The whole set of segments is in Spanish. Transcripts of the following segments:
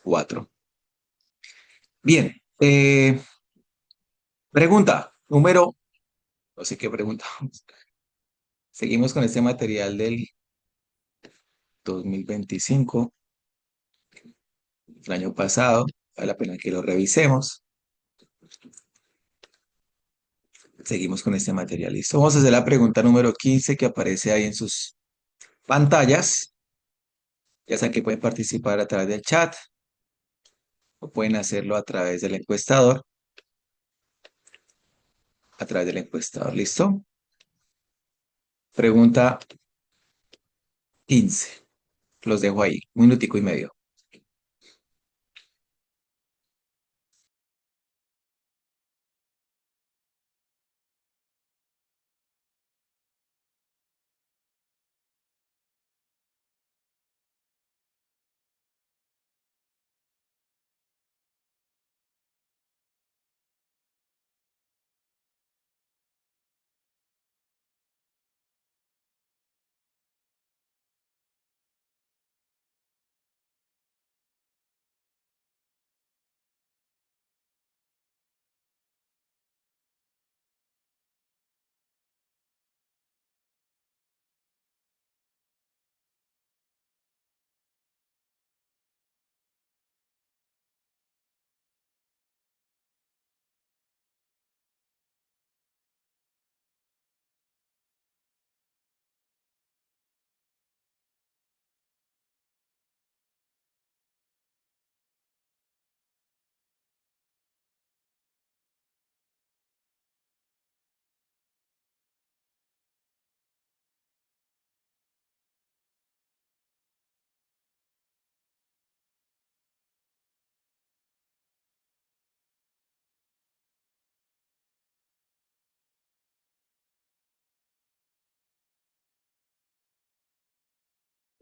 4. Bien, pregunta número, no sé qué pregunta. Seguimos con este material del 2025, el año pasado. Vale la pena que lo revisemos. Seguimos con este material. Listo. Vamos a hacer la pregunta número 15 que aparece ahí en sus pantallas. Ya saben que pueden participar a través del chat o pueden hacerlo a través del encuestador. A través del encuestador. ¿Listo? Pregunta 15. Los dejo ahí. Un minutico y medio.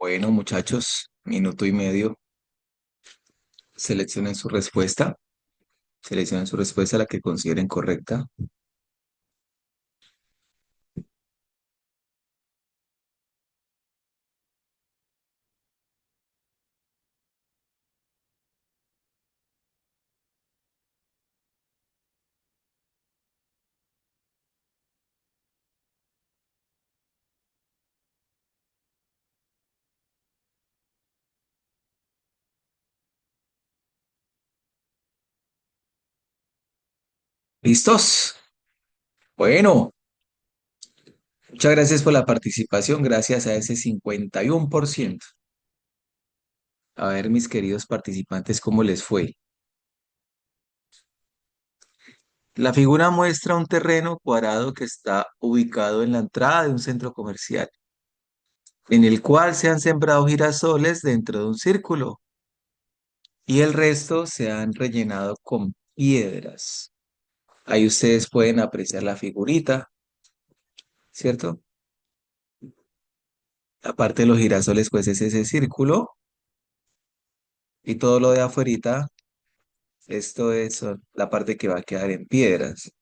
Bueno, muchachos, minuto y medio. Seleccionen su respuesta. Seleccionen su respuesta, la que consideren correcta. ¿Listos? Bueno, muchas gracias por la participación. Gracias a ese 51%. A ver, mis queridos participantes, ¿cómo les fue? La figura muestra un terreno cuadrado que está ubicado en la entrada de un centro comercial, en el cual se han sembrado girasoles dentro de un círculo y el resto se han rellenado con piedras. Ahí ustedes pueden apreciar la figurita, ¿cierto? Aparte de los girasoles, pues es ese círculo y todo lo de afuerita, esto es la parte que va a quedar en piedras.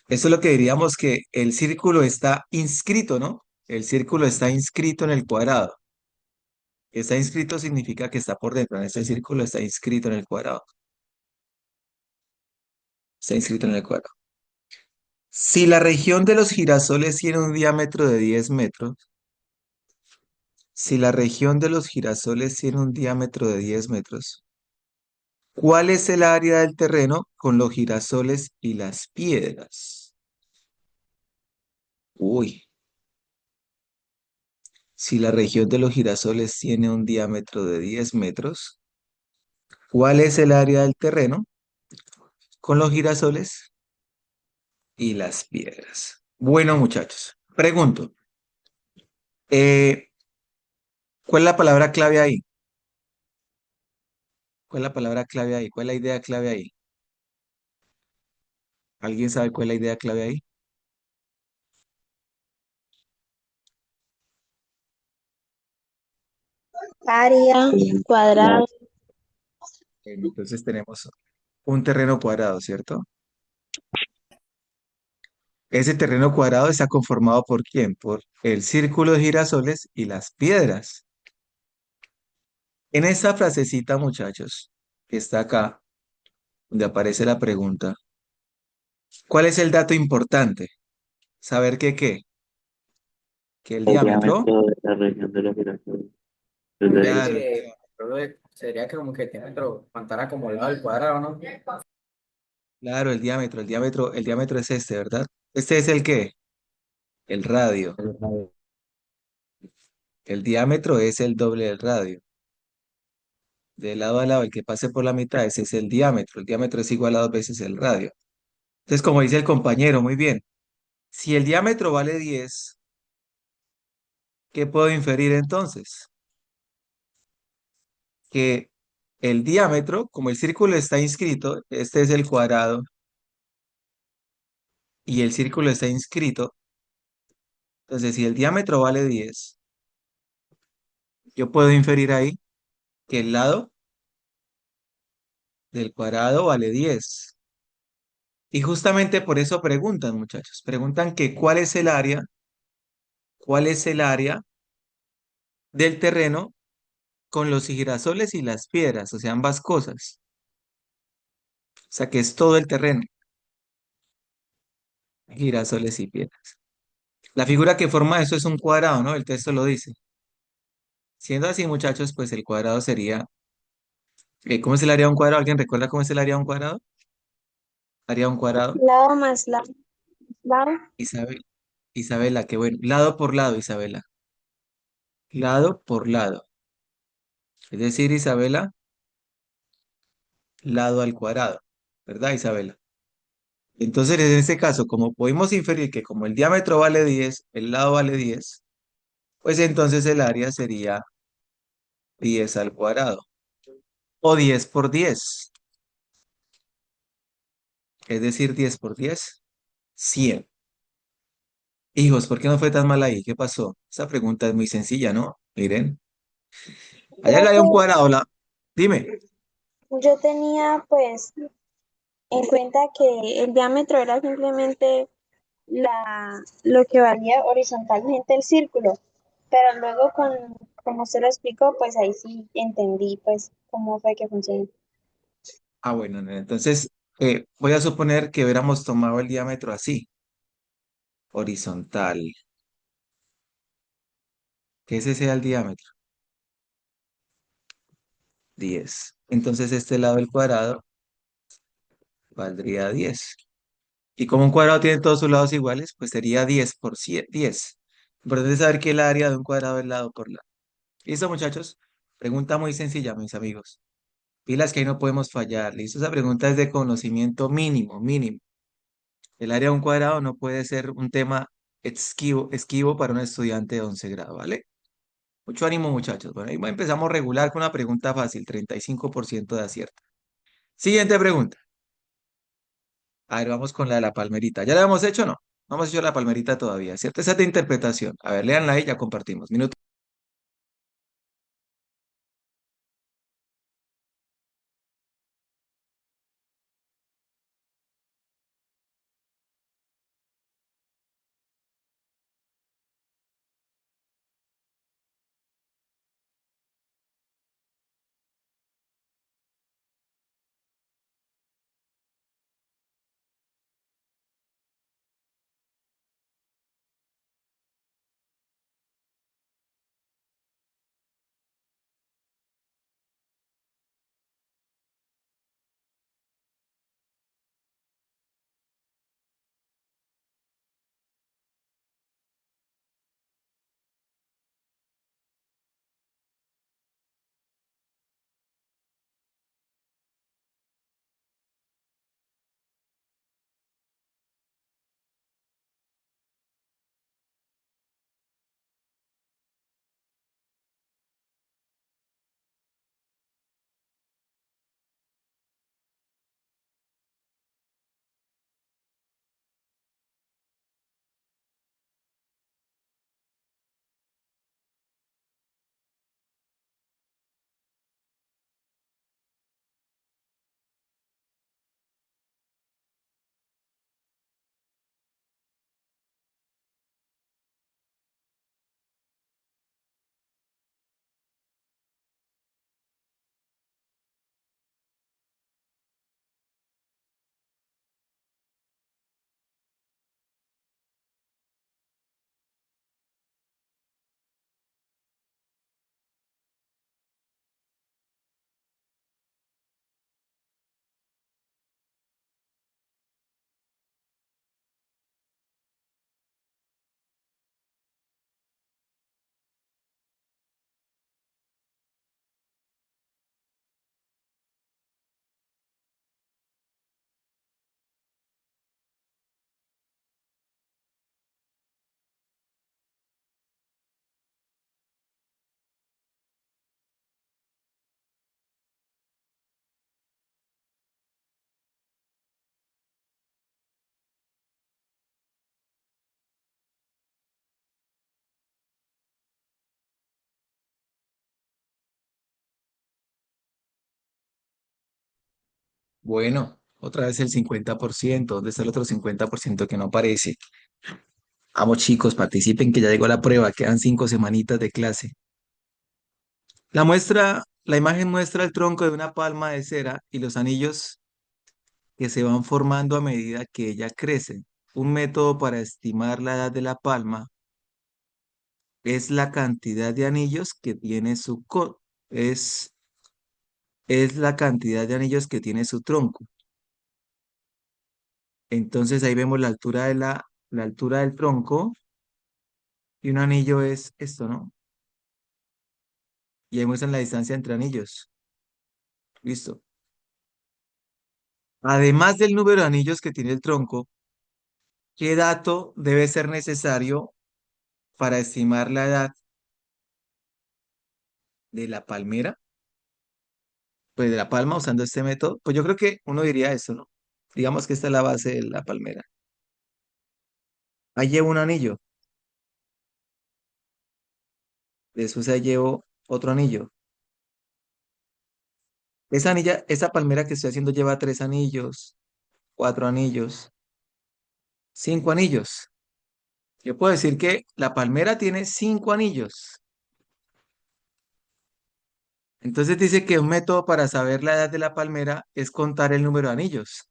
Eso es lo que diríamos que el círculo está inscrito, ¿no? El círculo está inscrito en el cuadrado. Está inscrito significa que está por dentro. En ese círculo está inscrito en el cuadrado. Está inscrito en el cuadrado. Si la región de los girasoles tiene un diámetro de 10 metros, si la región de los girasoles tiene un diámetro de 10 metros, ¿cuál es el área del terreno con los girasoles y las piedras? Uy, si la región de los girasoles tiene un diámetro de 10 metros, ¿cuál es el área del terreno con los girasoles y las piedras? Bueno, muchachos, pregunto, eh, ¿cuál es la palabra clave ahí? ¿Cuál es la palabra clave ahí? ¿Cuál es la idea clave ahí? ¿Alguien sabe cuál es la idea clave ahí? Área cuadrada. Bueno, entonces tenemos un terreno cuadrado, ¿cierto? Ese terreno cuadrado está conformado ¿por quién? Por el círculo de girasoles y las piedras. En esta frasecita, muchachos, que está acá, donde aparece la pregunta, ¿cuál es el dato importante? Saber que qué, que el El diámetro, diámetro de la región de la giración. claro, Sería que como que el diámetro contara como el lado del cuadrado, ¿no? claro, el diámetro es este, ¿verdad? Este es el qué, el radio. El diámetro es el doble del radio. De lado a lado, el que pase por la mitad, ese es el diámetro. El diámetro es igual a dos veces el radio. Entonces, como dice el compañero, muy bien. Si el diámetro vale 10, ¿qué puedo inferir entonces? Que el diámetro, como el círculo está inscrito, este es el cuadrado y el círculo está inscrito, entonces si el diámetro vale 10, yo puedo inferir ahí que el lado del cuadrado vale 10. Y justamente por eso preguntan, muchachos, preguntan que cuál es el área del terreno con los girasoles y las piedras, o sea, ambas cosas. O sea, que es todo el terreno, girasoles y piedras. La figura que forma eso es un cuadrado, ¿no? El texto lo dice. Siendo así, muchachos, pues el cuadrado sería, ¿cómo es el área de un cuadrado? ¿Alguien recuerda cómo es el área de un cuadrado? Área de un cuadrado. Lado más lado, lado. Isabel, Isabela, qué bueno. Lado por lado, Isabela. Lado por lado. Es decir, Isabela, lado al cuadrado. ¿Verdad, Isabela? Entonces, en este caso, como podemos inferir que como el diámetro vale 10, el lado vale 10, pues entonces el área sería 10 al cuadrado. O 10 por 10. Es decir, 10 por 10, 100. Hijos, ¿por qué no fue tan mal ahí? ¿Qué pasó? Esa pregunta es muy sencilla, ¿no? Miren, allá Creo le hay un que cuadrado, dime. yo tenía pues en cuenta que el diámetro era simplemente lo que valía horizontalmente el círculo, pero luego como se lo explicó, pues ahí sí entendí pues cómo fue que funcionó. Ah, bueno, no, entonces voy a suponer que hubiéramos tomado el diámetro así, horizontal, que ese sea el diámetro, 10. Entonces este lado del cuadrado valdría 10. Y como un cuadrado tiene todos sus lados iguales, pues sería 10 por 100, 10. Importante saber que el área de un cuadrado es lado por lado. ¿Listo, muchachos? Pregunta muy sencilla, mis amigos. Pilas que ahí no podemos fallar. ¿Listo? Esa pregunta es de conocimiento mínimo, mínimo. El área de un cuadrado no puede ser un tema esquivo para un estudiante de 11 grado, ¿vale? Mucho ánimo, muchachos. Bueno, ahí empezamos regular con una pregunta fácil, 35% de acierto. Siguiente pregunta. A ver, vamos con la de la palmerita. ¿Ya la hemos hecho o no? No hemos hecho la palmerita todavía, ¿cierto? Esa es de interpretación. A ver, léanla ahí, ya compartimos. Minuto. Bueno, otra vez el 50%. ¿Dónde está el otro 50% que no aparece? Vamos, chicos, participen que ya llegó la prueba. Quedan 5 semanitas de clase. La imagen muestra el tronco de una palma de cera y los anillos que se van formando a medida que ella crece. Un método para estimar la edad de la palma es la cantidad de anillos que tiene es, es la cantidad de anillos que tiene su tronco. Entonces ahí vemos la altura del tronco y un anillo es esto, ¿no? Y ahí muestran la distancia entre anillos. Listo. Además del número de anillos que tiene el tronco, ¿qué dato debe ser necesario para estimar la edad de la palmera? Pues de la palma usando este método. Pues yo creo que uno diría eso, ¿no? Digamos que esta es la base de la palmera. Ahí llevo un anillo. Después ahí llevo otro anillo. Esa palmera que estoy haciendo lleva 3 anillos, 4 anillos, 5 anillos. Yo puedo decir que la palmera tiene 5 anillos. Entonces dice que un método para saber la edad de la palmera es contar el número de anillos.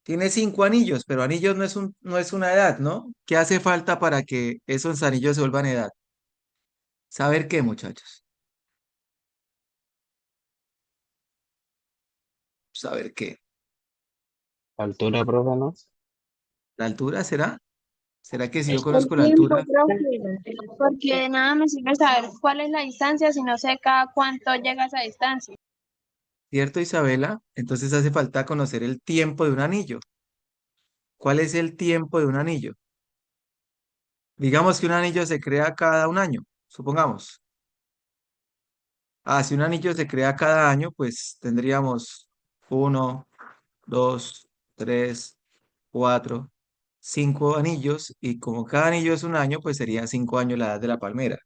Tiene 5 anillos, pero anillos no es una edad, ¿no? ¿Qué hace falta para que esos anillos se vuelvan edad? ¿Saber qué, muchachos? ¿Saber qué? Altura, profe, ¿no? ¿La altura será? ¿Será que si yo El conozco la tiempo, altura, profe, porque de nada me sirve saber cuál es la distancia si no sé cada cuánto llega esa distancia. cierto, Isabela? Entonces hace falta conocer el tiempo de un anillo. ¿Cuál es el tiempo de un anillo? Digamos que un anillo se crea cada un año, supongamos. Si un anillo se crea cada año, pues tendríamos 1, 2, 3, 4, 5 anillos y como cada anillo es un año, pues sería 5 años la edad de la palmera.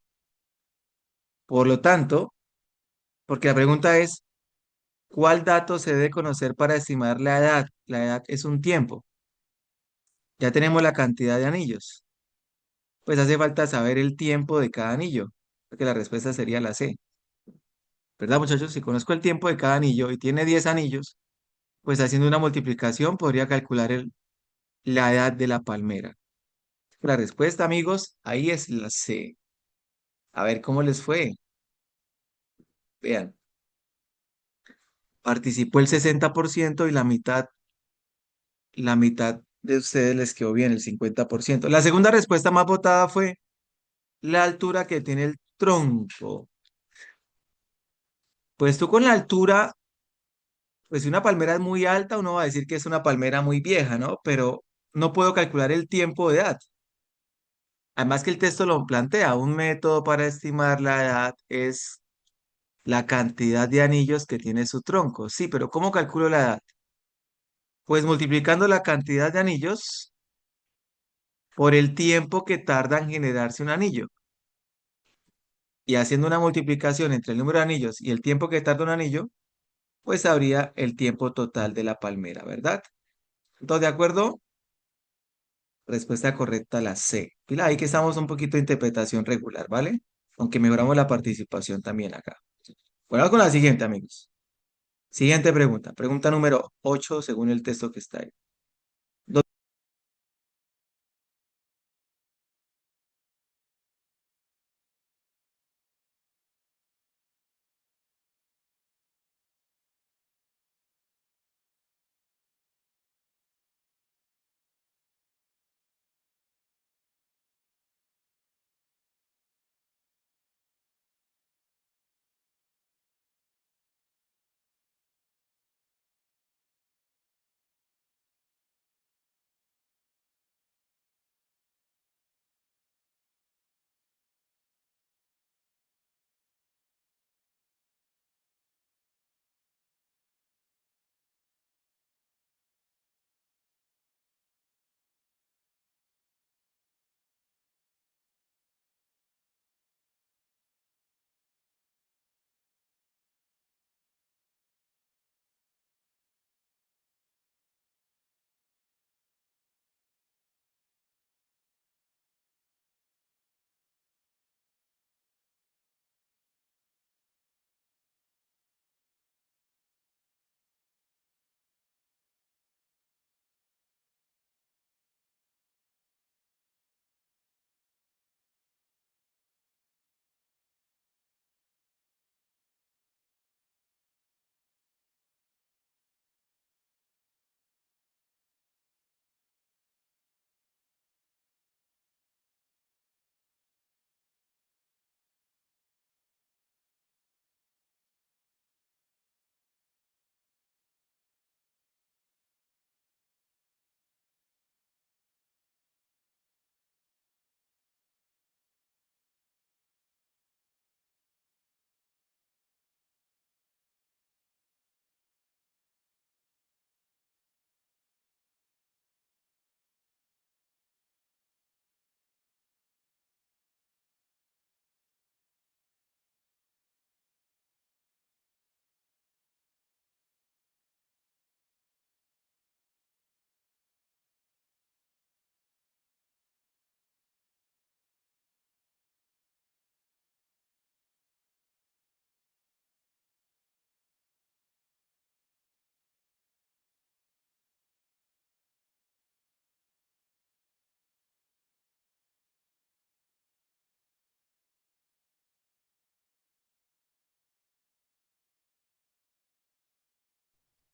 Por lo tanto, porque la pregunta es, ¿cuál dato se debe conocer para estimar la edad? La edad es un tiempo. Ya tenemos la cantidad de anillos. Pues hace falta saber el tiempo de cada anillo, porque la respuesta sería la C. ¿Verdad, muchachos? Si conozco el tiempo de cada anillo y tiene 10 anillos, pues haciendo una multiplicación podría calcular la edad de la palmera. La respuesta, amigos, ahí es la C. A ver cómo les fue. Vean, participó el 60% y la mitad de ustedes les quedó bien, el 50%. La segunda respuesta más votada fue la altura que tiene el tronco. Pues tú con la altura, pues si una palmera es muy alta, uno va a decir que es una palmera muy vieja, ¿no? Pero no puedo calcular el tiempo de edad. Además que el texto lo plantea, un método para estimar la edad es la cantidad de anillos que tiene su tronco. Sí, pero ¿cómo calculo la edad? Pues multiplicando la cantidad de anillos por el tiempo que tarda en generarse un anillo. Y haciendo una multiplicación entre el número de anillos y el tiempo que tarda un anillo, pues habría el tiempo total de la palmera, ¿verdad? ¿Todos de acuerdo? Respuesta correcta la C. Pila, ahí que estamos un poquito de interpretación regular, ¿vale? Aunque mejoramos la participación también acá. Bueno, con la siguiente, amigos. Siguiente pregunta. Pregunta número 8 según el texto que está ahí.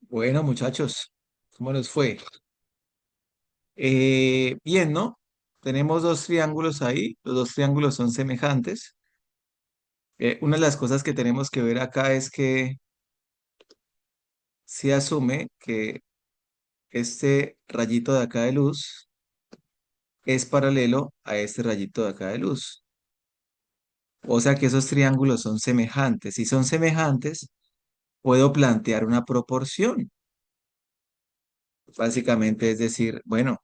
Bueno, muchachos, ¿cómo nos fue? Bien, ¿no? Tenemos dos triángulos ahí, los dos triángulos son semejantes. Una de las cosas que tenemos que ver acá es que se asume que este rayito de acá de luz es paralelo a este rayito de acá de luz. O sea que esos triángulos son semejantes. Si son semejantes, puedo plantear una proporción. Básicamente es decir, bueno,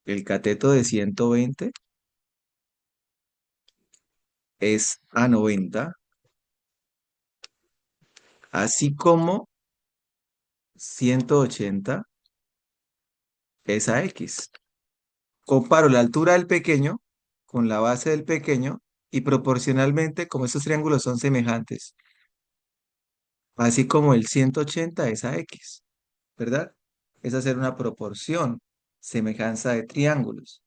el cateto de 120 es a 90, así como 180 es a X. Comparo la altura del pequeño con la base del pequeño y proporcionalmente, como estos triángulos son semejantes, así como el 180 es a X, ¿verdad? Es hacer una proporción, semejanza de triángulos.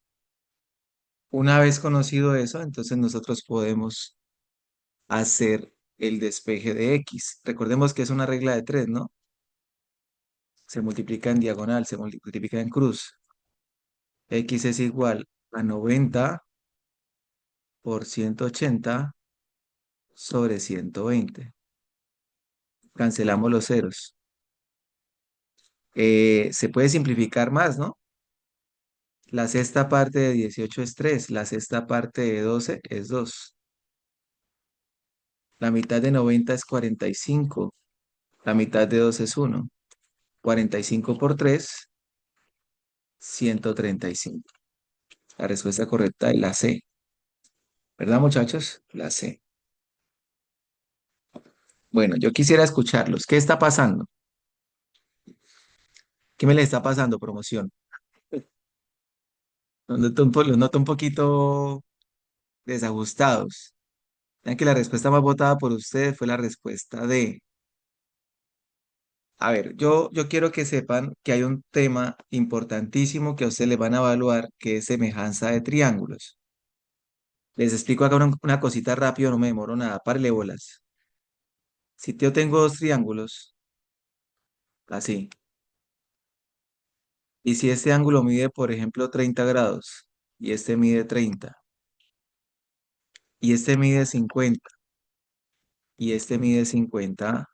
Una vez conocido eso, entonces nosotros podemos hacer el despeje de X. Recordemos que es una regla de tres, ¿no? Se multiplica en diagonal, se multiplica en cruz. X es igual a 90 por 180 sobre 120. Cancelamos los ceros. Se puede simplificar más, ¿no? La sexta parte de 18 es 3, la sexta parte de 12 es 2. La mitad de 90 es 45, la mitad de 2 es 1. 45 por 3, 135. La respuesta correcta es la C. ¿Verdad, muchachos? La C. Bueno, yo quisiera escucharlos. ¿Qué está pasando? ¿Qué me le está pasando, promoción? Los noto un poquito desajustados. Vean que la respuesta más votada por ustedes fue la respuesta D. A ver, yo quiero que sepan que hay un tema importantísimo que a ustedes les van a evaluar, que es semejanza de triángulos. Les explico acá una cosita rápido, no me demoro nada. Párele bolas. Si yo tengo dos triángulos, así, y si este ángulo mide, por ejemplo, 30 grados, y este mide 30, y este mide 50, y este mide 50,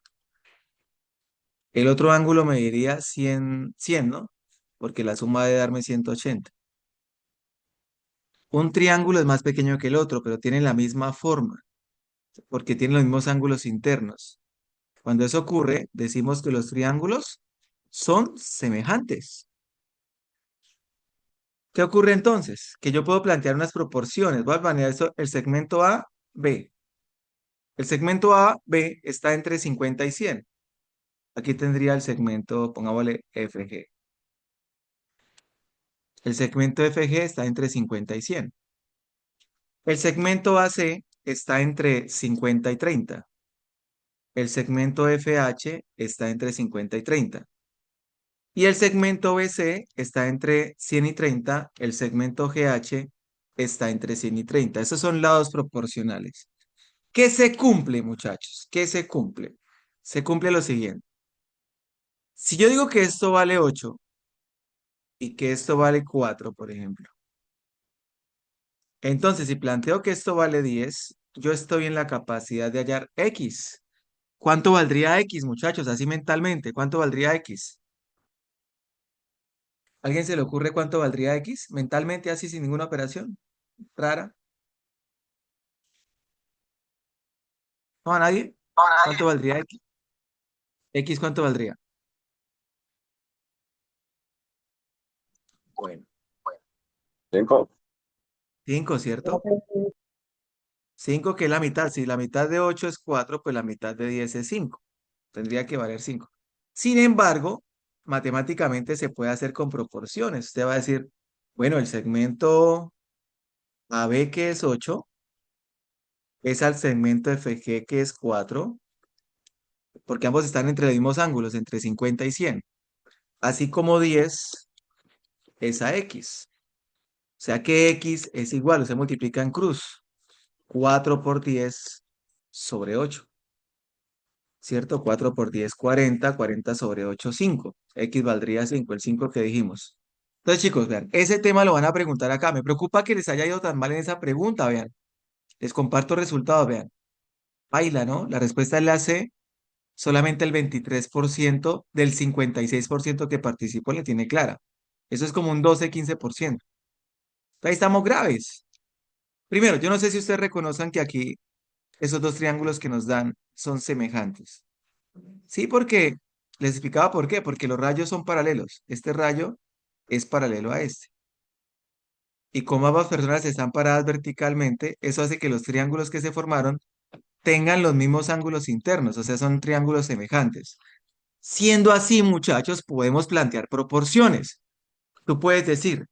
el otro ángulo mediría 100, 100, ¿no? Porque la suma debe darme 180. Un triángulo es más pequeño que el otro, pero tiene la misma forma, porque tiene los mismos ángulos internos. Cuando eso ocurre, decimos que los triángulos son semejantes. ¿Qué ocurre entonces? Que yo puedo plantear unas proporciones. Voy a planear eso, el segmento A, B. El segmento A, B está entre 50 y 100. Aquí tendría el segmento, pongámosle FG. El segmento FG está entre 50 y 100. El segmento AC está entre 50 y 30. El segmento FH está entre 50 y 30. Y el segmento BC está entre 100 y 30. El segmento GH está entre 100 y 30. Esos son lados proporcionales. ¿Qué se cumple, muchachos? ¿Qué se cumple? Se cumple lo siguiente. Si yo digo que esto vale 8 y que esto vale 4, por ejemplo, entonces si planteo que esto vale 10, yo estoy en la capacidad de hallar X. ¿Cuánto valdría X, muchachos? Así mentalmente, ¿cuánto valdría X? ¿Alguien se le ocurre cuánto valdría X? Mentalmente, así sin ninguna operación rara. ¿No a nadie? ¿Cuánto valdría X? ¿X cuánto valdría? Bueno, 5. 5, ¿cierto? 5 que es la mitad. Si la mitad de 8 es 4, pues la mitad de 10 es 5. Tendría que valer 5. Sin embargo, matemáticamente se puede hacer con proporciones. Usted va a decir, bueno, el segmento AB que es 8 es al segmento FG que es 4, porque ambos están entre los mismos ángulos, entre 50 y 100. Así como 10 es a X. O sea que X es igual, o se multiplica en cruz. 4 por 10 sobre 8. ¿cierto? 4 por 10, 40, 40 sobre 8, 5. X valdría 5, el 5 que dijimos. Entonces, chicos, vean, ese tema lo van a preguntar acá. Me preocupa que les haya ido tan mal en esa pregunta, vean. Les comparto resultados, vean. Baila, ¿no? La respuesta es la C. Solamente el 23% del 56% que participó le tiene clara. Eso es como un 12-15%. Ahí estamos graves. Primero, yo no sé si ustedes reconozcan que aquí esos dos triángulos que nos dan son semejantes. Sí, porque les explicaba por qué, porque los rayos son paralelos. Este rayo es paralelo a este. Y como ambas personas están paradas verticalmente, eso hace que los triángulos que se formaron tengan los mismos ángulos internos, o sea, son triángulos semejantes. Siendo así, muchachos, podemos plantear proporciones. Tú puedes decir,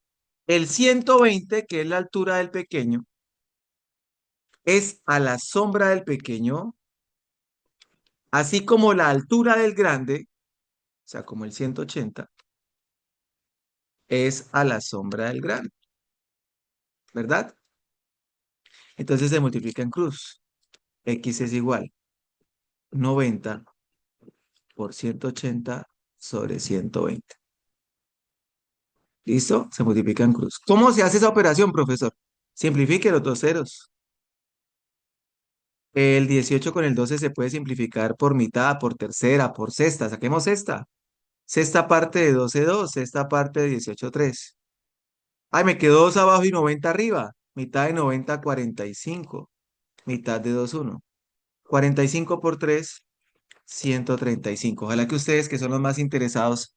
el 120, que es la altura del pequeño, es a la sombra del pequeño, así como la altura del grande, o sea, como el 180, es a la sombra del grande, ¿verdad? Entonces se multiplica en cruz. X es igual 90 por 180 sobre 120. ¿Listo? Se multiplica en cruz. ¿Cómo se hace esa operación, profesor? Simplifique los dos ceros. El 18 con el 12 se puede simplificar por mitad, por tercera, por sexta. Saquemos esta. Sexta parte de 12 2, sexta parte de 18 3. Ay, me quedó 2 abajo y 90 arriba. Mitad de 90, 45. Mitad de 2 1. 45 por 3, 135. Ojalá que ustedes, que son los más interesados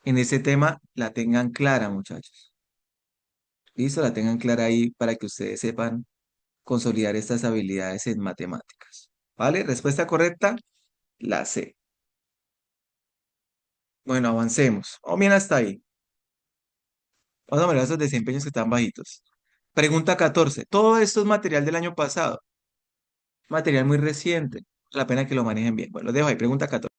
en este tema, la tengan clara, muchachos. Listo, la tengan clara ahí para que ustedes sepan consolidar estas habilidades en matemáticas. ¿Vale? Respuesta correcta, la C. Bueno, avancemos. Vamos bien hasta ahí. Vamos a mirar esos desempeños que están bajitos. Pregunta 14. Todo esto es material del año pasado. Material muy reciente. La pena que lo manejen bien. Bueno, lo dejo ahí. Pregunta 14.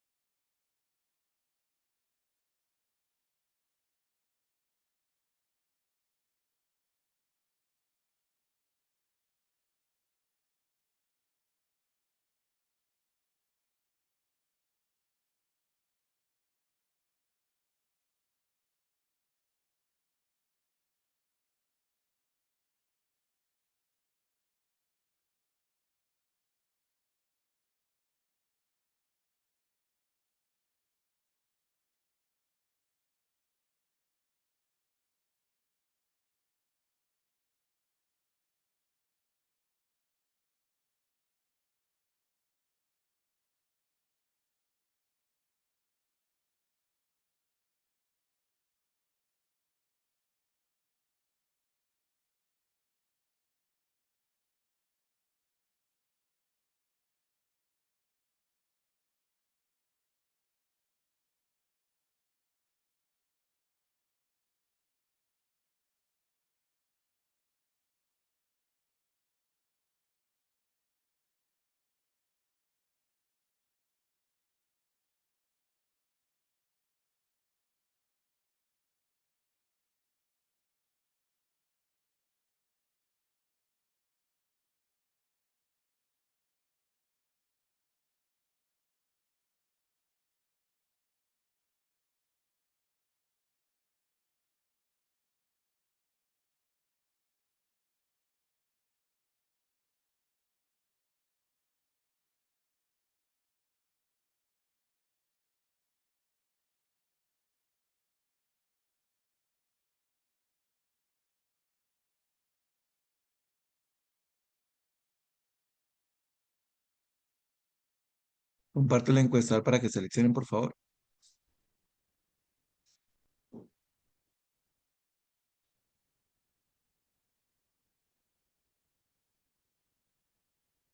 Comparto la encuesta para que seleccionen, por favor.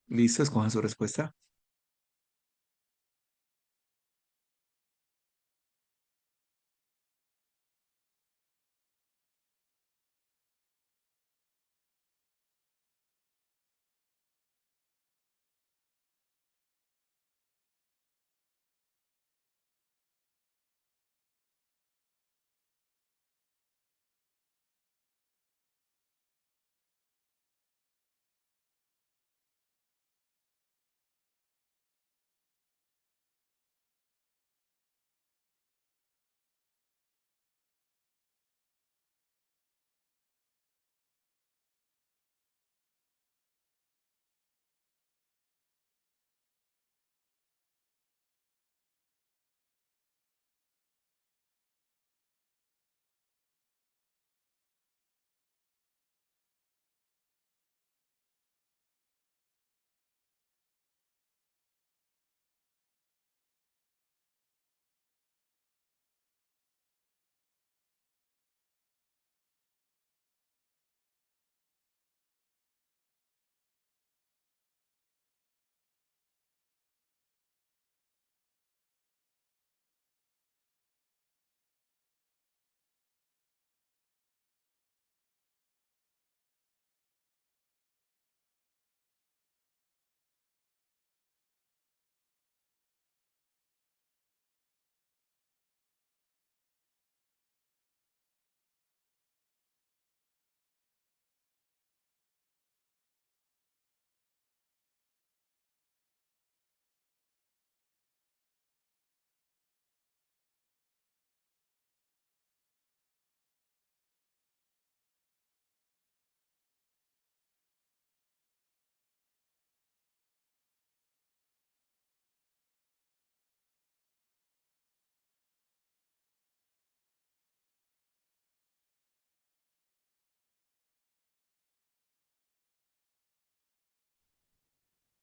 ¿Listo? Escojan su respuesta.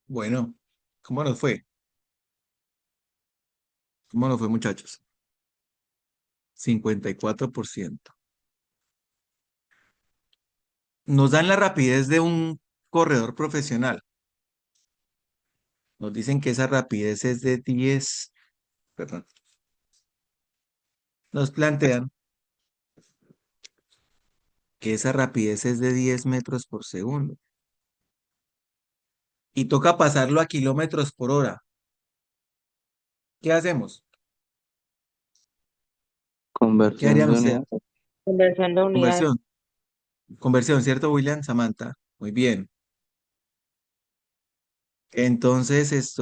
Bueno, ¿cómo nos fue? ¿Cómo nos fue, muchachos? 54%. Nos dan la rapidez de un corredor profesional. Nos dicen que esa rapidez es de 10, perdón. Nos plantean que esa rapidez es de 10 metros por segundo. Y toca pasarlo a kilómetros por hora. ¿Qué hacemos? ¿Qué Conversión harían de ustedes? unidad. Conversión de unidades. Conversión. Conversión, ¿cierto, William? Samantha. Muy bien. Entonces,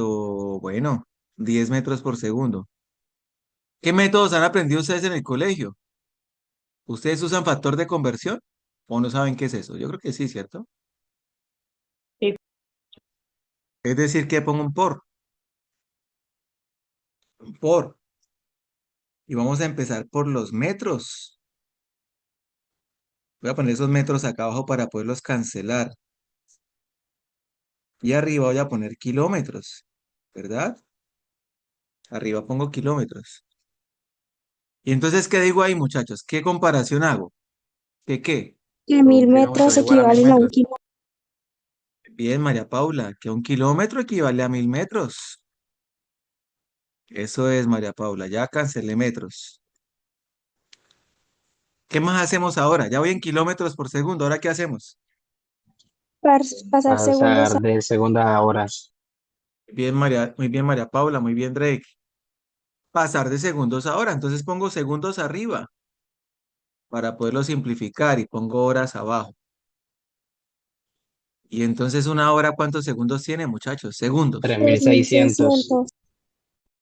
bueno, 10 metros por segundo. ¿Qué métodos han aprendido ustedes en el colegio? ¿Ustedes usan factor de conversión o no saben qué es eso? Yo creo que sí, ¿cierto? Sí. Es decir, que pongo un por. Y vamos a empezar por los metros. Voy a poner esos metros acá abajo para poderlos cancelar. Y arriba voy a poner kilómetros, ¿verdad? Arriba pongo kilómetros. Y entonces, ¿qué digo ahí, muchachos? ¿Qué comparación hago? ¿Qué qué? Que Que mil un kilómetro metros es igual a 1000 equivalen a un metros. kilómetro. Bien, María Paula, que un kilómetro equivale a 1000 metros. Eso es, María Paula, ya cancelé metros. ¿Qué más hacemos ahora? Ya voy en kilómetros por segundo. ¿Ahora qué hacemos? Pasar segundos Pasar de segunda a horas. Bien, María, muy bien, María Paula, muy bien, Drake. Pasar de segundos a hora. Entonces pongo segundos arriba para poderlo simplificar y pongo horas abajo. Y entonces una hora, ¿cuántos segundos tiene, muchachos? Segundos. Tres mil tres mil seiscientos. seiscientos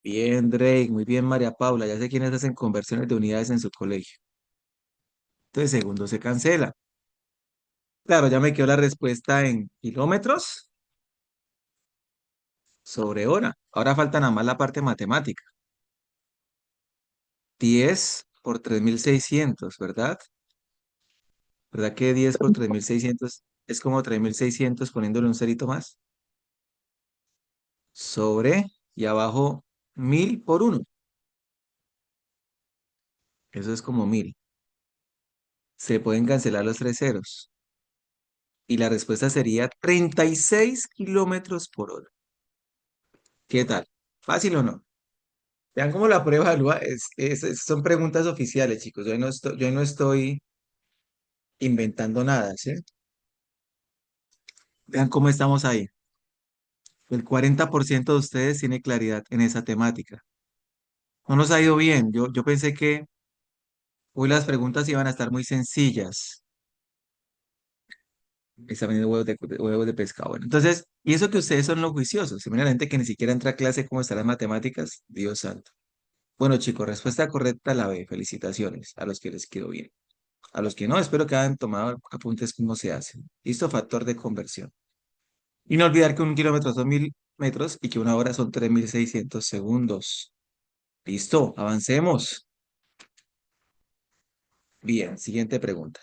Bien, Drake, muy bien, María Paula. Ya sé quiénes hacen conversiones de unidades en su colegio. Entonces, segundos se cancela. Claro, ya me quedó la respuesta en kilómetros sobre hora. Ahora falta nada más la parte matemática. 10 por 3600, ¿verdad? ¿Verdad que 10 por 3600 es como 3600 poniéndole un cerito más? Sobre y abajo 1000 por uno. Eso es como 1000. Se pueden cancelar los tres ceros. Y la respuesta sería 36 kilómetros por hora. ¿Qué tal? ¿Fácil o no? Vean cómo la prueba evalúa. Son preguntas oficiales, chicos. Yo no estoy inventando nada, ¿sí? Vean cómo estamos ahí. El 40% de ustedes tiene claridad en esa temática. No nos ha ido bien. Yo pensé que hoy las preguntas iban a estar muy sencillas. Examen de huevos de pescado. Bueno, entonces, y eso que ustedes son los juiciosos. Se mira la gente que ni siquiera entra a clase cómo están las matemáticas. Dios santo. Bueno, chicos, respuesta correcta la B. Felicitaciones a los que les quedó bien. A los que no, espero que hayan tomado apuntes cómo se hace. Listo, factor de conversión. Y no olvidar que un kilómetro son 1000 metros y que una hora son 3600 segundos. Listo, avancemos. Bien, siguiente pregunta.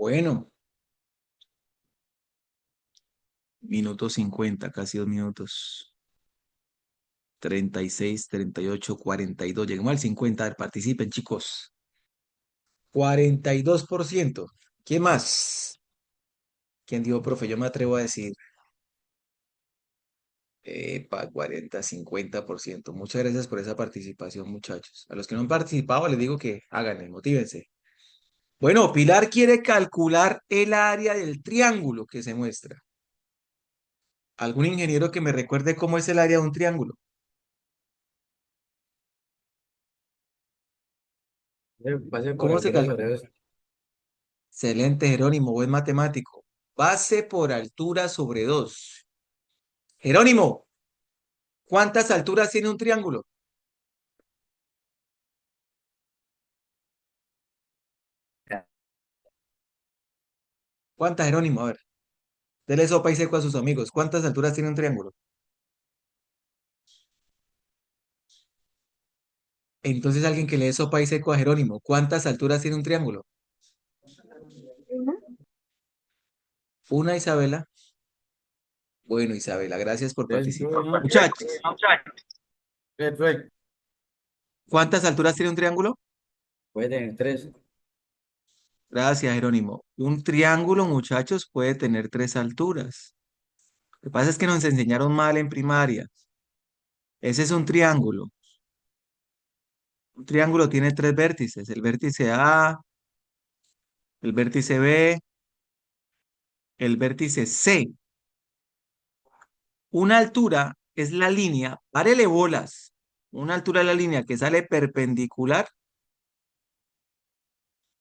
Bueno, minuto 50, casi 2 minutos. 36, 38, 42. Llegamos al 50. A ver, participen, chicos. 42%. ¿Quién más? ¿Quién dijo, profe? Yo me atrevo a decir. 40, 50%. Muchas gracias por esa participación, muchachos. A los que no han participado, les digo que háganle, motívense. Bueno, Pilar quiere calcular el área del triángulo que se muestra. ¿Algún ingeniero que me recuerde cómo es el área de un triángulo? Base por ¿Cómo se altura calcula? sobre dos. Excelente, Jerónimo, buen matemático. Base por altura sobre 2. Jerónimo, ¿cuántas alturas tiene un triángulo? ¿Cuántas, Jerónimo? A ver, dele sopa y seco a sus amigos. ¿Cuántas alturas tiene un triángulo? Entonces alguien que le dé sopa y seco a Jerónimo. ¿Cuántas alturas tiene un triángulo? Ujú. Una, Isabela. Bueno, Isabela, gracias por Entonces, participar. uno, Muchachos, perfecto. ¿cuántas alturas tiene un triángulo? Puede tener tres. Gracias, Jerónimo. Un triángulo, muchachos, puede tener 3 alturas. Lo que pasa es que nos enseñaron mal en primaria. Ese es un triángulo. Un triángulo tiene 3 vértices. El vértice A, el vértice B, el vértice C. Una altura es la línea, párele bolas. Una altura es la línea que sale perpendicular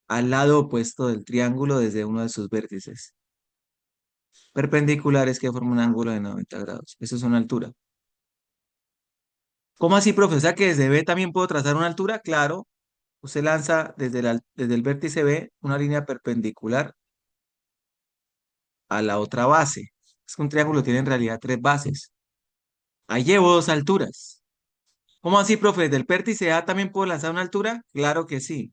al lado opuesto del triángulo desde uno de sus vértices. Perpendicular es que forma un ángulo de 90 grados. Eso es una altura. ¿Cómo así, profe? O sea que desde B también puedo trazar una altura. Claro, usted lanza desde el vértice B una línea perpendicular a la otra base. Es que un triángulo tiene en realidad 3 bases. Ahí llevo 2 alturas. ¿Cómo así, profe? ¿Desde el vértice A también puedo lanzar una altura? Claro que sí.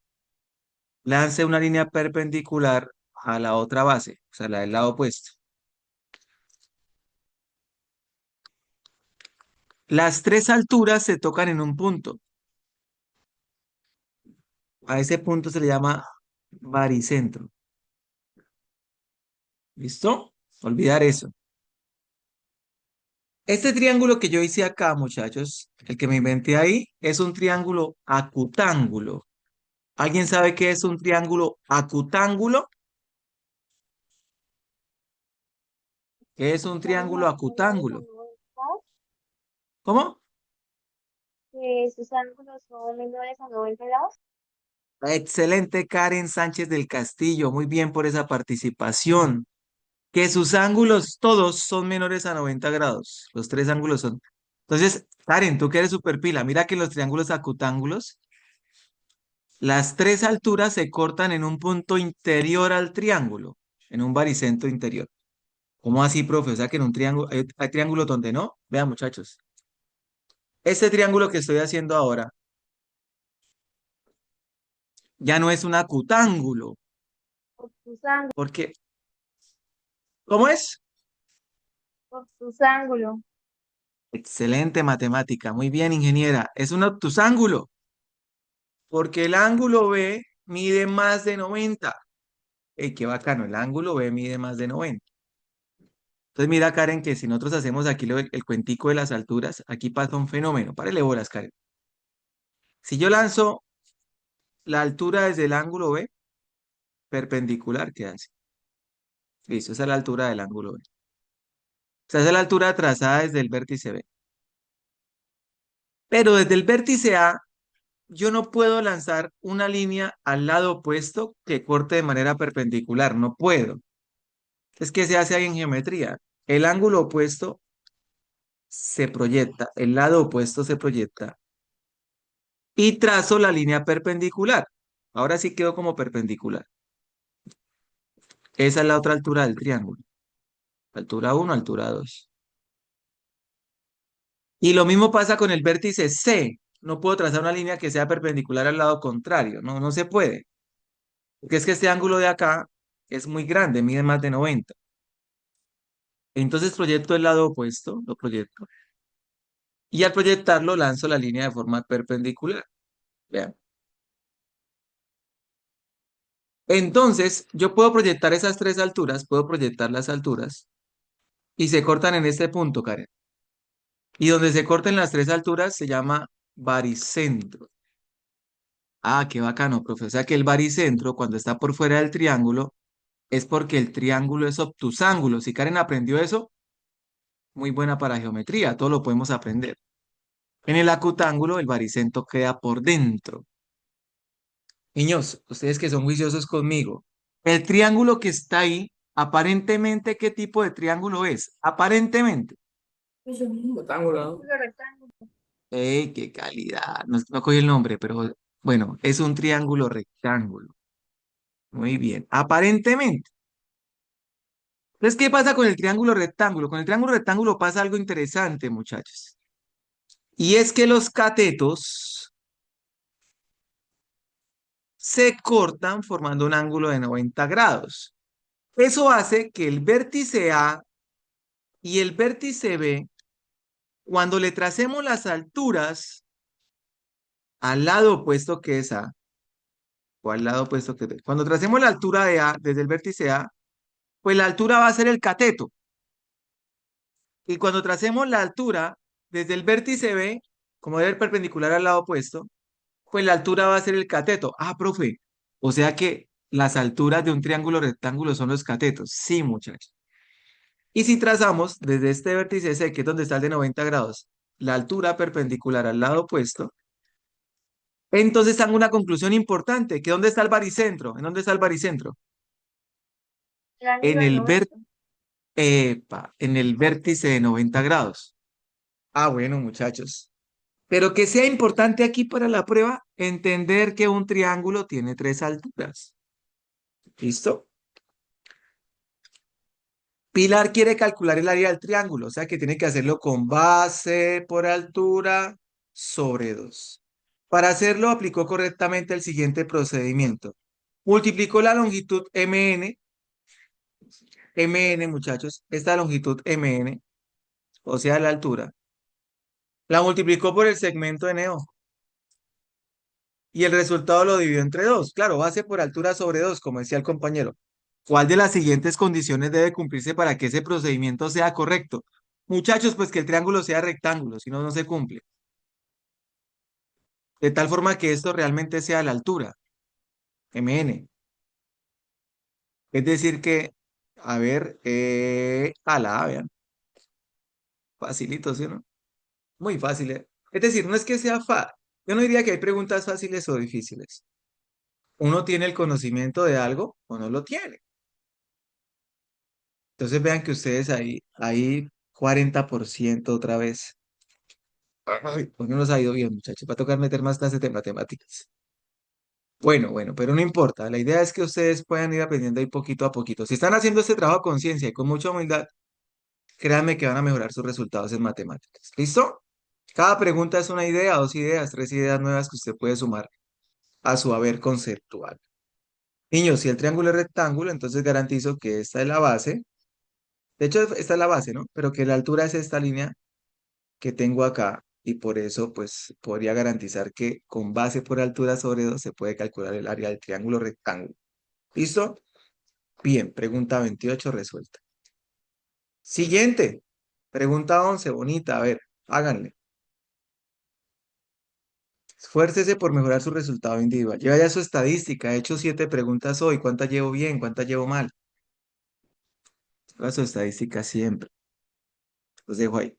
Lance una línea perpendicular a la otra base, o sea, la del lado opuesto. Las 3 alturas se tocan en un punto. A ese punto se le llama baricentro. ¿Listo? Olvidar eso. Este triángulo que yo hice acá, muchachos, el que me inventé ahí, es un triángulo acutángulo. ¿Alguien sabe qué es un triángulo acutángulo? ¿Qué es un Son triángulo menores a acutángulo? 90, ¿Cómo? que sus ángulos son menores a 90 grados. Excelente, Karen Sánchez del Castillo. Muy bien por esa participación. Que sus ángulos todos son menores a 90 grados. Los 3 ángulos son. Entonces, Karen, tú que eres super pila, mira que los triángulos acutángulos, las 3 alturas se cortan en un punto interior al triángulo, en un baricentro interior. ¿Cómo así, profe? O sea que en un triángulo, hay triángulos donde no. Vean, muchachos. Este triángulo que estoy haciendo ahora ya no es un acutángulo, Obtusángulo, porque, ¿cómo es? obtusángulo. Excelente matemática, muy bien, ingeniera. Es un obtusángulo, porque el ángulo B mide más de 90. ¡Ey, qué bacano! El ángulo B mide más de 90. Entonces mira, Karen, que si nosotros hacemos aquí el cuentico de las alturas, aquí pasa un fenómeno. Párele bolas, Karen. Si yo lanzo la altura desde el ángulo B, perpendicular, ¿qué hace? Listo, esa es la altura del ángulo B. O sea, esa es la altura trazada desde el vértice B. Pero desde el vértice A, yo no puedo lanzar una línea al lado opuesto que corte de manera perpendicular. No puedo. Es que se hace ahí en geometría. El ángulo opuesto se proyecta, el lado opuesto se proyecta y trazo la línea perpendicular. Ahora sí quedó como perpendicular. Esa es la otra altura del triángulo. Altura uno, altura 2. Y lo mismo pasa con el vértice C. No puedo trazar una línea que sea perpendicular al lado contrario. No, no se puede. Porque es que este ángulo de acá es muy grande, mide más de 90. Entonces proyecto el lado opuesto, lo proyecto, y al proyectarlo lanzo la línea de forma perpendicular. Vean. Entonces, yo puedo proyectar esas tres alturas, puedo proyectar las alturas, y se cortan en este punto, Karen. Y donde se corten las tres alturas se llama baricentro. Ah, qué bacano, profe. O sea que el baricentro, cuando está por fuera del triángulo, es porque el triángulo es obtusángulo. Si Karen aprendió eso, muy buena para geometría, todo lo podemos aprender. En el acutángulo, el baricentro queda por dentro. Niños, ustedes que son juiciosos conmigo, el triángulo que está ahí, aparentemente, ¿qué tipo de triángulo es? Aparentemente. Es un rectángulo, ¡Ey, qué calidad! No, no cogí el nombre, pero bueno, es un triángulo rectángulo. Muy bien. Aparentemente. Entonces, ¿qué pasa con el triángulo rectángulo? Con el triángulo rectángulo pasa algo interesante, muchachos. Y es que los catetos se cortan formando un ángulo de 90 grados. Eso hace que el vértice A y el vértice B, cuando le tracemos las alturas al lado opuesto que es A, o al lado opuesto que es B, cuando tracemos la altura de A desde el vértice A, pues la altura va a ser el cateto. Y cuando tracemos la altura desde el vértice B, como debe ser perpendicular al lado opuesto, pues la altura va a ser el cateto. Ah, profe, o sea que las alturas de un triángulo rectángulo son los catetos. Sí, muchachos. Y si trazamos desde este vértice C, que es donde está el de 90 grados, la altura perpendicular al lado opuesto, entonces hago una conclusión importante, que ¿dónde está el baricentro? ¿En dónde está el baricentro? El ángulo En de el 90. en el vértice de 90 grados. Ah, bueno, muchachos. Pero que sea importante aquí para la prueba, entender que un triángulo tiene tres alturas. ¿Listo? Pilar quiere calcular el área del triángulo, o sea que tiene que hacerlo con base por altura sobre 2. Para hacerlo, aplicó correctamente el siguiente procedimiento. Multiplicó la longitud MN, muchachos, esta longitud MN, o sea, la altura, la multiplicó por el segmento NO y el resultado lo dividió entre 2. Claro, base por altura sobre 2, como decía el compañero. ¿Cuál de las siguientes condiciones debe cumplirse para que ese procedimiento sea correcto? Muchachos, pues que el triángulo sea rectángulo, si no, no se cumple. De tal forma que esto realmente sea la altura, MN. Es decir que, a ver, a la A, vean, facilito, ¿sí o no? Muy fácil, ¿eh? Es decir, no es que sea fácil. Yo no diría que hay preguntas fáciles o difíciles. Uno tiene el conocimiento de algo o no lo tiene. Entonces vean que ustedes ahí 40% otra vez. Ay, hoy no nos ha ido bien, muchachos. Va a tocar meter más clases de matemáticas. Bueno, pero no importa. La idea es que ustedes puedan ir aprendiendo ahí poquito a poquito. Si están haciendo este trabajo a conciencia y con mucha humildad, créanme que van a mejorar sus resultados en matemáticas. ¿Listo? Cada pregunta es una idea, dos ideas, tres ideas nuevas que usted puede sumar a su haber conceptual. Niños, si el triángulo es rectángulo, entonces garantizo que esta es la base. De hecho, esta es la base, ¿no? Pero que la altura es esta línea que tengo acá y por eso pues podría garantizar que con base por altura sobre 2 se puede calcular el área del triángulo rectángulo. ¿Listo? Bien, pregunta 28 resuelta. Siguiente, pregunta 11 bonita, a ver, háganle. Esfuércese por mejorar su resultado individual. Lleva ya su estadística, he hecho 7 preguntas hoy, ¿cuántas llevo bien? ¿Cuántas llevo mal? Lleva su estadística siempre. Los dejo ahí.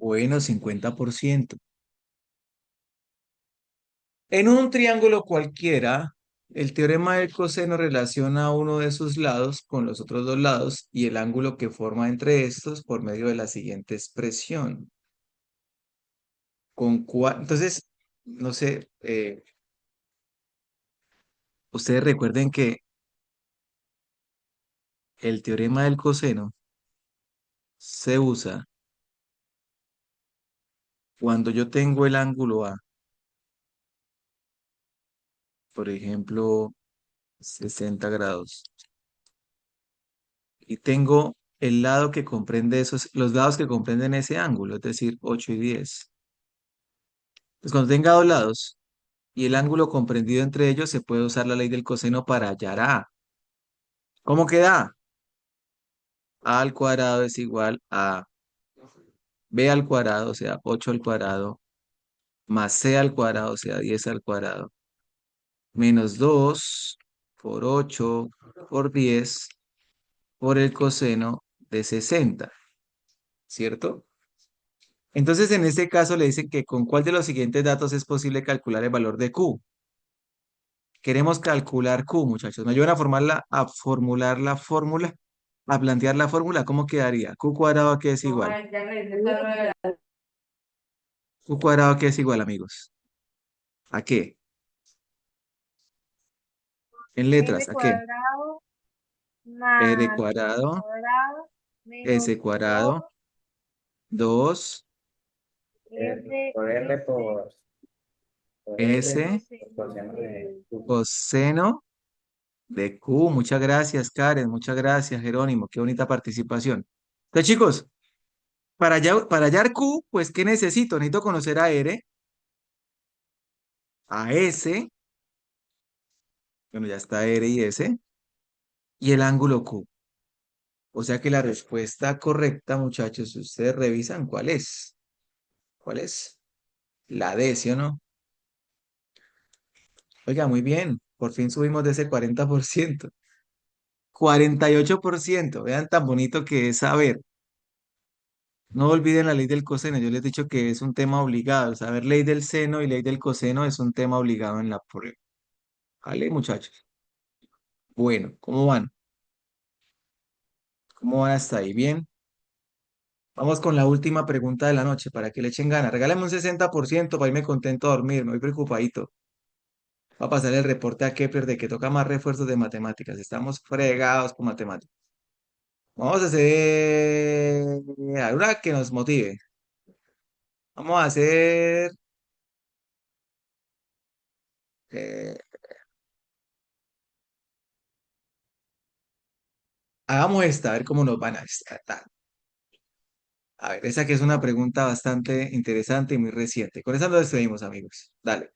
Bueno, 50%. En un triángulo cualquiera, el teorema del coseno relaciona uno de sus lados con los otros dos lados y el ángulo que forma entre estos por medio de la siguiente expresión. Entonces, no sé, ustedes recuerden que el teorema del coseno se usa cuando yo tengo el ángulo A, por ejemplo, 60 grados, y tengo el lado que comprende los lados que comprenden ese ángulo, es decir, 8 y 10. Pues cuando tenga dos lados y el ángulo comprendido entre ellos, se puede usar la ley del coseno para hallar A. ¿Cómo queda? A al cuadrado es igual a B al cuadrado, o sea, 8 al cuadrado, más C al cuadrado, o sea, 10 al cuadrado, menos 2 por 8 por 10 por el coseno de 60, ¿cierto? Entonces, en este caso le dicen que con cuál de los siguientes datos es posible calcular el valor de Q. Queremos calcular Q, muchachos. ¿Me ayudan a formular la fórmula? A plantear la fórmula, ¿cómo quedaría? Q cuadrado a qué es igual. Q cuadrado a qué es igual, amigos. ¿A qué? En letras, R ¿a qué? cuadrado R más cuadrado, cuadrado menos S dos cuadrado, 2 Por R RS por S R, S. coseno de coseno de Q. Muchas gracias, Karen. Muchas gracias, Jerónimo. Qué bonita participación. Entonces, chicos, para hallar Q, pues, ¿qué necesito? Necesito conocer a R, a S, bueno, ya está R y S, y el ángulo Q. O sea que la respuesta correcta, muchachos, si ustedes revisan, ¿cuál es? ¿Cuál es? La D, ¿sí o no? Oiga, muy bien. Por fin subimos de ese 40%. 48%. Vean tan bonito que es saber. No olviden la ley del coseno. Yo les he dicho que es un tema obligado. Saber ley del seno y ley del coseno es un tema obligado en la prueba. ¿Vale, muchachos? Bueno, ¿cómo van? ¿Cómo van hasta ahí? Bien. Vamos con la última pregunta de la noche para que le echen ganas. Regálame un 60% para irme contento a dormir. Me voy preocupadito. Va a pasar el reporte a Kepler de que toca más refuerzos de matemáticas. Estamos fregados con matemáticas. Vamos a hacer una que nos motive. Vamos a hacer... eh, hagamos esta, a ver cómo nos van a tratar. A ver, esa que es una pregunta bastante interesante y muy reciente. Con esa nos despedimos, amigos. Dale.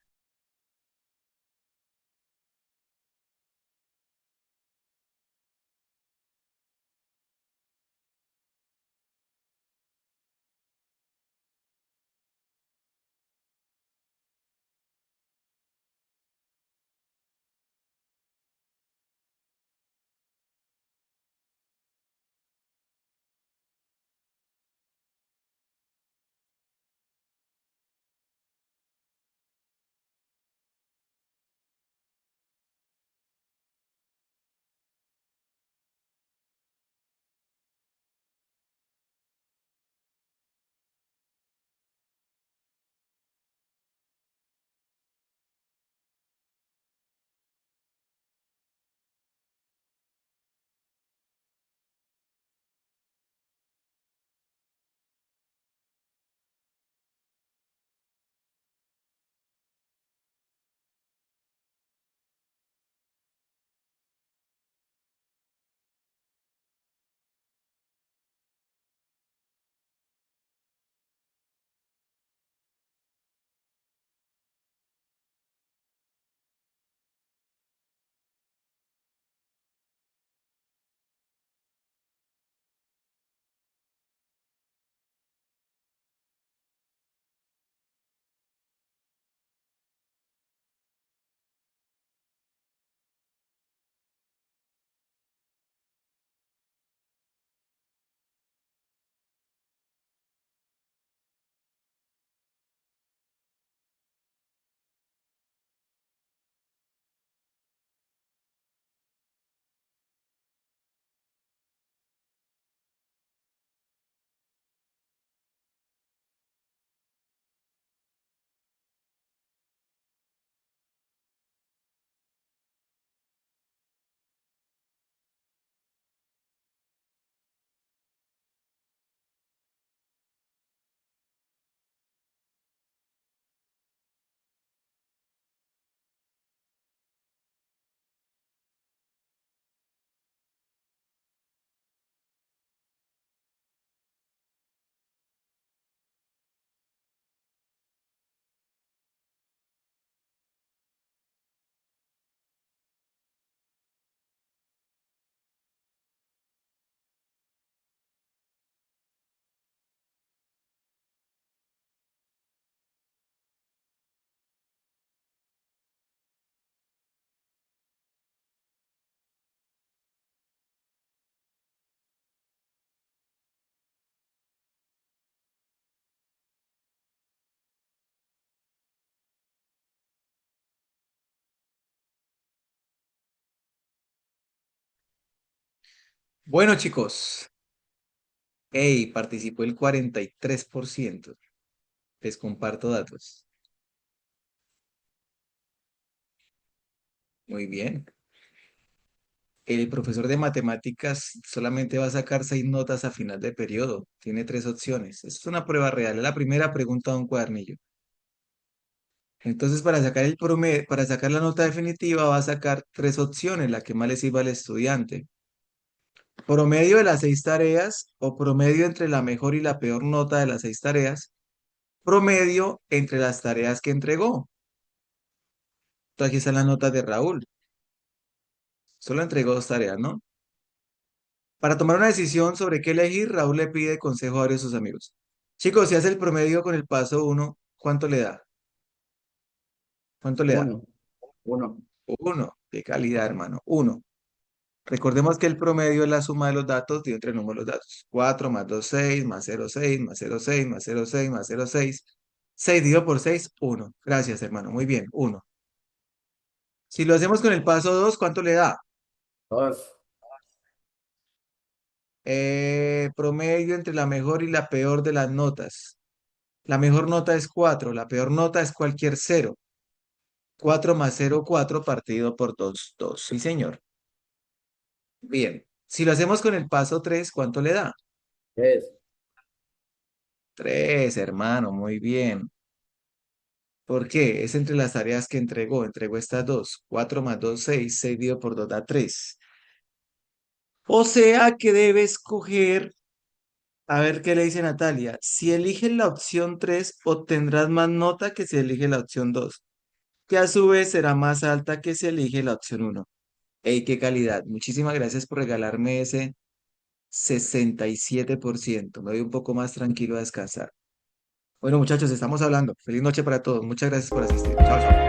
Bueno, chicos, hey, participó el 43%. Les comparto datos. Muy bien. El profesor de matemáticas solamente va a sacar 6 notas a final de periodo. Tiene 3 opciones. Esto es una prueba real. Es la primera pregunta de un cuadernillo. Entonces, para sacar el promedio, para sacar la nota definitiva, va a sacar 3 opciones, la que más le sirva al estudiante. Promedio de las 6 tareas o promedio entre la mejor y la peor nota de las 6 tareas. Promedio entre las tareas que entregó. Entonces, aquí están las notas de Raúl. Solo entregó 2 tareas, ¿no? Para tomar una decisión sobre qué elegir, Raúl le pide consejo a varios de sus amigos. Chicos, si hace el promedio con el paso 1, ¿cuánto le da? ¿Cuánto le da? Uno, uno. 1. Qué calidad, hermano. 1. Recordemos que el promedio es la suma de los datos dio entre el número de los datos. 4 más 2, 6, más 0, 6, más 0, 6, más 0, 6, más 0, 6. 6 dividido por 6, 1. Gracias, hermano. Muy bien, 1. Si lo hacemos con el paso 2, ¿cuánto le da? Dos. Promedio entre la mejor y la peor de las notas. La mejor nota es 4, la peor nota es cualquier 0. 4 más 0, 4 partido por 2, 2. Sí, señor. Bien. Si lo hacemos con el paso 3, ¿cuánto le da? Tres. 3, hermano, muy bien. ¿Por qué? Es entre las tareas que entregó. Entregó estas dos. 4 más 2, 6. 6 dividido por 2 da 3. O sea que debe escoger, a ver qué le dice Natalia. Si eliges la opción 3, obtendrás más nota que si eliges la opción 2, que a su vez será más alta que si elige la opción 1. ¡Ey, qué calidad! Muchísimas gracias por regalarme ese 67%. Me voy un poco más tranquilo a descansar. Bueno, muchachos, estamos hablando. Feliz noche para todos. Muchas gracias por asistir. Chao, chao.